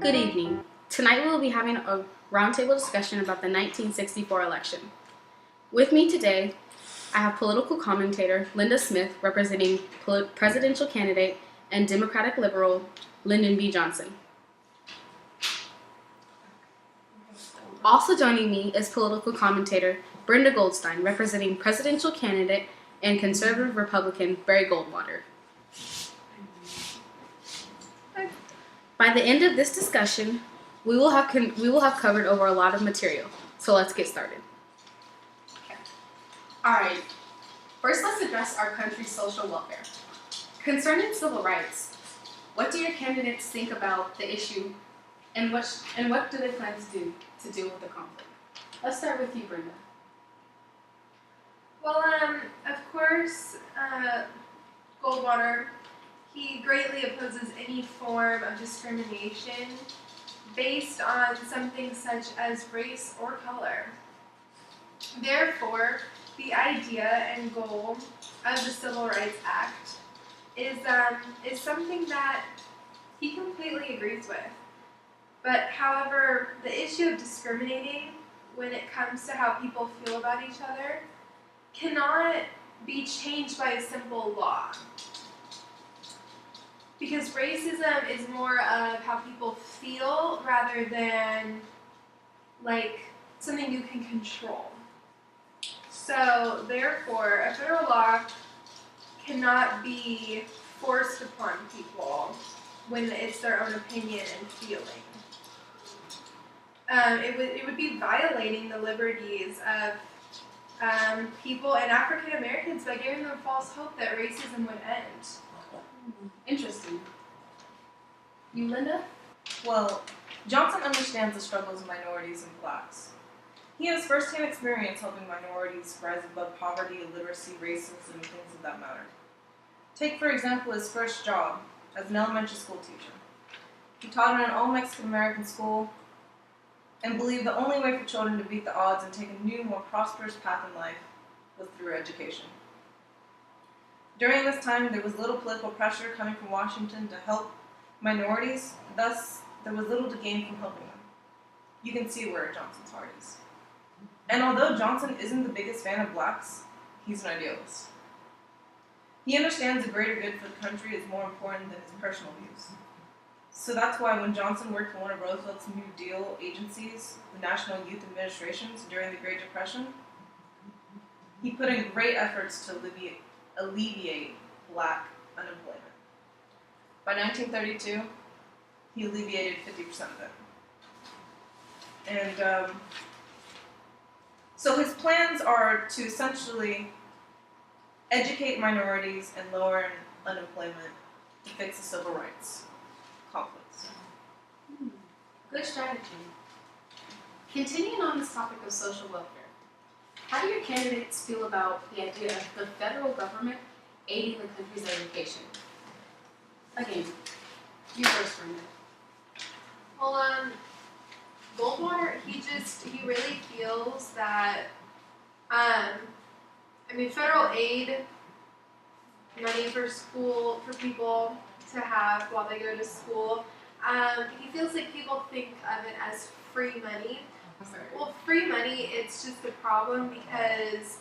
Good evening. Tonight we will be having a roundtable discussion about the 1964 election. With me today, I have political commentator Linda Smith representing presidential candidate and Democratic liberal Lyndon B. Johnson. Also joining me is political commentator Brenda Goldstein representing presidential candidate and conservative Republican Barry Goldwater. By the end of this discussion, we will have covered over a lot of material. So let's get started. Okay. All right. First, let's address our country's social welfare. Concerning civil rights, what do your candidates think about the issue, and what do they plan to do to deal with the conflict? Let's start with you, Brenda. Well, of course, Goldwater, he greatly opposes any form of discrimination based on something such as race or color. Therefore, the idea and goal of the Civil Rights Act is something that he completely agrees with. But however, the issue of discriminating when it comes to how people feel about each other cannot be changed by a simple law. Because racism is more of how people feel rather than like something you can control. So therefore, a federal law cannot be forced upon people when it's their own opinion and feeling. It would be violating the liberties of people and African Americans by giving them false hope that racism would end. Interesting. You, Linda? Well, Johnson understands the struggles of minorities and blacks. He has first-hand experience helping minorities rise above poverty, illiteracy, racism, and things of that matter. Take, for example, his first job as an elementary school teacher. He taught in an all-Mexican American school and believed the only way for children to beat the odds and take a new, more prosperous path in life was through education. During this time, there was little political pressure coming from Washington to help minorities, thus there was little to gain from helping them. You can see where Johnson's heart is. And although Johnson isn't the biggest fan of blacks, he's an idealist. He understands the greater good for the country is more important than his personal views. So that's why when Johnson worked for one of Roosevelt's New Deal agencies, the National Youth Administrations, during the Great Depression, he put in great efforts to alleviate black unemployment. By 1932, he alleviated 50% of it. And so his plans are to essentially educate minorities and lower unemployment to fix the civil rights conflicts. Good strategy. Continuing on this topic of social welfare, how do your candidates feel about the idea of the federal government aiding the country's education? Again, you first, Brenda. Well, Goldwater, he really feels that, federal aid, money for school, for people to have while they go to school, he feels like people think of it as free money. Well, free money, it's just a problem because,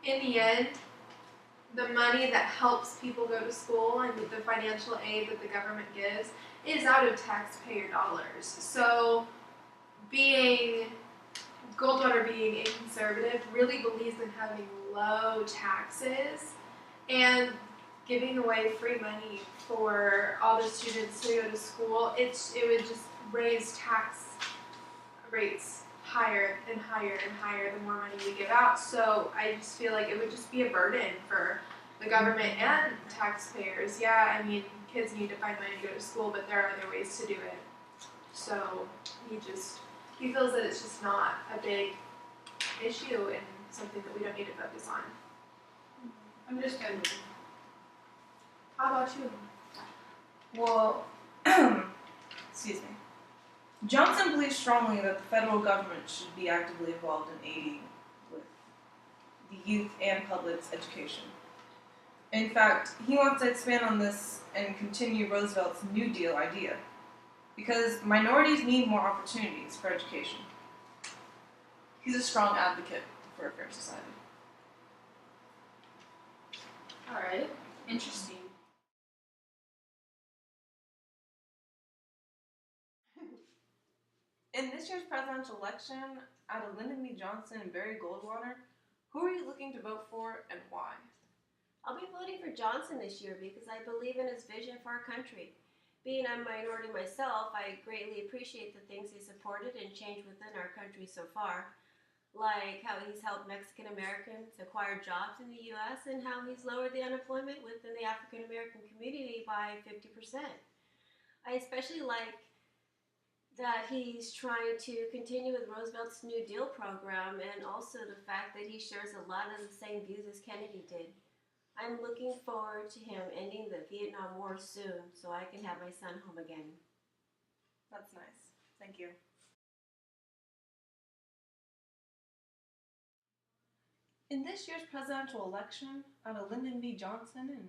in the end, the money that helps people go to school and the financial aid that the government gives is out of taxpayer dollars. So Goldwater being a conservative really believes in having low taxes and giving away free money for all the students to go to school. It would just raise tax rates higher and higher and higher the more money we give out. So I just feel like it would just be a burden for the government and taxpayers. Yeah, kids need to find money to go to school, but there are other ways to do it. So he feels that it's just not a big issue and something that we don't need to focus on. Understandable. How about you? Well, excuse me. Johnson believes strongly that the federal government should be actively involved in aiding with the youth and public's education. In fact, he wants to expand on this and continue Roosevelt's New Deal idea, because minorities need more opportunities for education. He's a strong advocate for a fair society. All right. Interesting. In this year's presidential election, out of Lyndon B. Johnson and Barry Goldwater, who are you looking to vote for and why? I'll be voting for Johnson this year because I believe in his vision for our country. Being a minority myself, I greatly appreciate the things he supported and changed within our country so far, like how he's helped Mexican Americans acquire jobs in the U.S. and how he's lowered the unemployment within the African American community by 50%. I especially like that he's trying to continue with Roosevelt's New Deal program, and also the fact that he shares a lot of the same views as Kennedy did. I'm looking forward to him ending the Vietnam War soon so I can have my son home again. That's nice. Thank you. In this year's presidential election, out of Lyndon B. Johnson and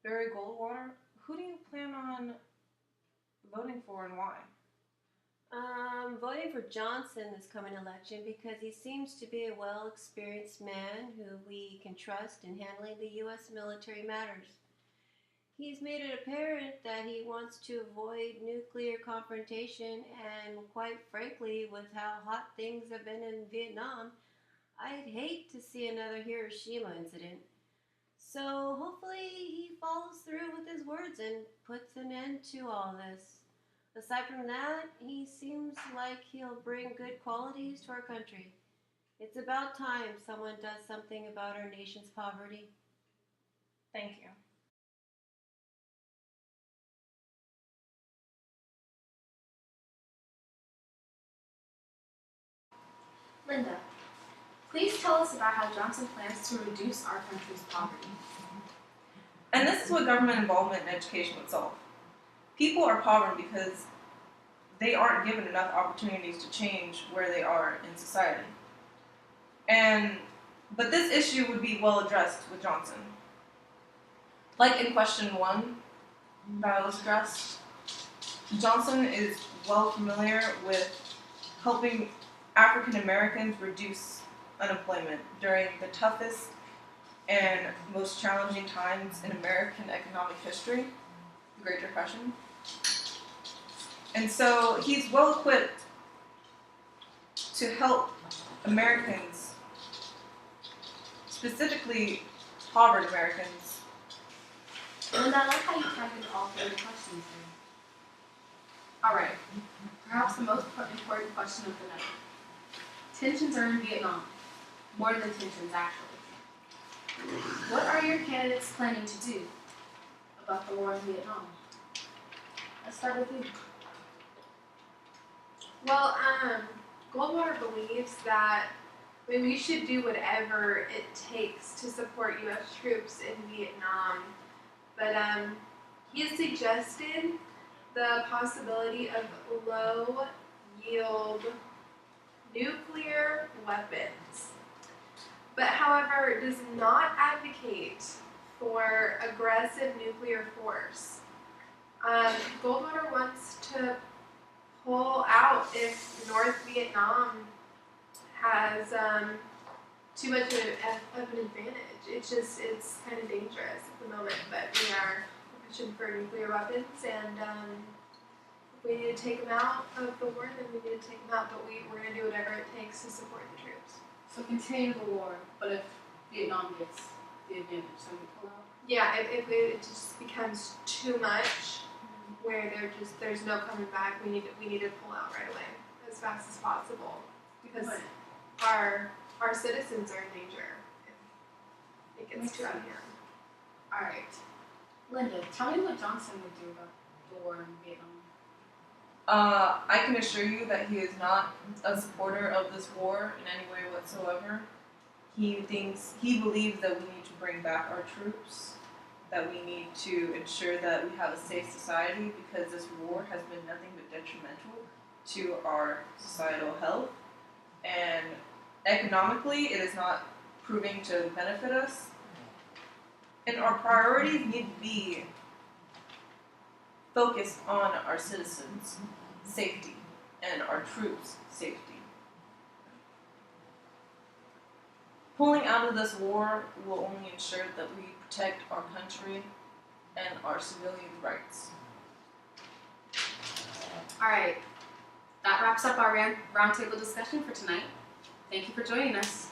Barry Goldwater, who do you plan on voting for and why? I'm voting for Johnson this coming election because he seems to be a well-experienced man who we can trust in handling the U.S. military matters. He's made it apparent that he wants to avoid nuclear confrontation, and quite frankly, with how hot things have been in Vietnam, I'd hate to see another Hiroshima incident. So hopefully he follows through with his words and puts an end to all this. Aside from that, he seems like he'll bring good qualities to our country. It's about time someone does something about our nation's poverty. Thank you. Linda, please tell us about how Johnson plans to reduce our country's poverty. And this is what government involvement in education would solve. People are poor because they aren't given enough opportunities to change where they are in society. But this issue would be well addressed with Johnson. Like in question 1 that was addressed, Johnson is well familiar with helping African Americans reduce unemployment during the toughest and most challenging times in American economic history, the Great Depression. And so he's well equipped to help Americans, specifically poverty Americans. And I like how you tackled all 3 questions there. Alright, perhaps the most important question of the night. Tensions are in Vietnam. More than tensions, actually. What are your candidates planning to do about the war in Vietnam? Let's start with you. Well, Goldwater believes that we should do whatever it takes to support U.S. troops in Vietnam, but he has suggested the possibility of low-yield nuclear weapons, but however does not advocate for aggressive nuclear force. Goldwater wants to pull out if North Vietnam has too much of an advantage. It's kind of dangerous at the moment, but we are pushing for nuclear weapons, and if we need to take them out of the war, then we need to take them out, but we're going to do whatever it takes to support the troops. So continue the war, but if Vietnam gets the advantage, then we pull out? Yeah, if it just becomes too much, where there's no coming back, we need to pull out right away as fast as possible, because our citizens are in danger if it gets too out of hand. Alright. Linda, tell me what Johnson would do about the war in Vietnam. I can assure you that he is not a supporter of this war in any way whatsoever. He believes that we need to bring back our troops, that we need to ensure that we have a safe society, because this war has been nothing but detrimental to our societal health, and economically it is not proving to benefit us. And our priorities need to be focused on our citizens' safety and our troops' safety. Pulling out of this war will only ensure that we protect our country and our civilian rights. All right, that wraps up our roundtable discussion for tonight. Thank you for joining us.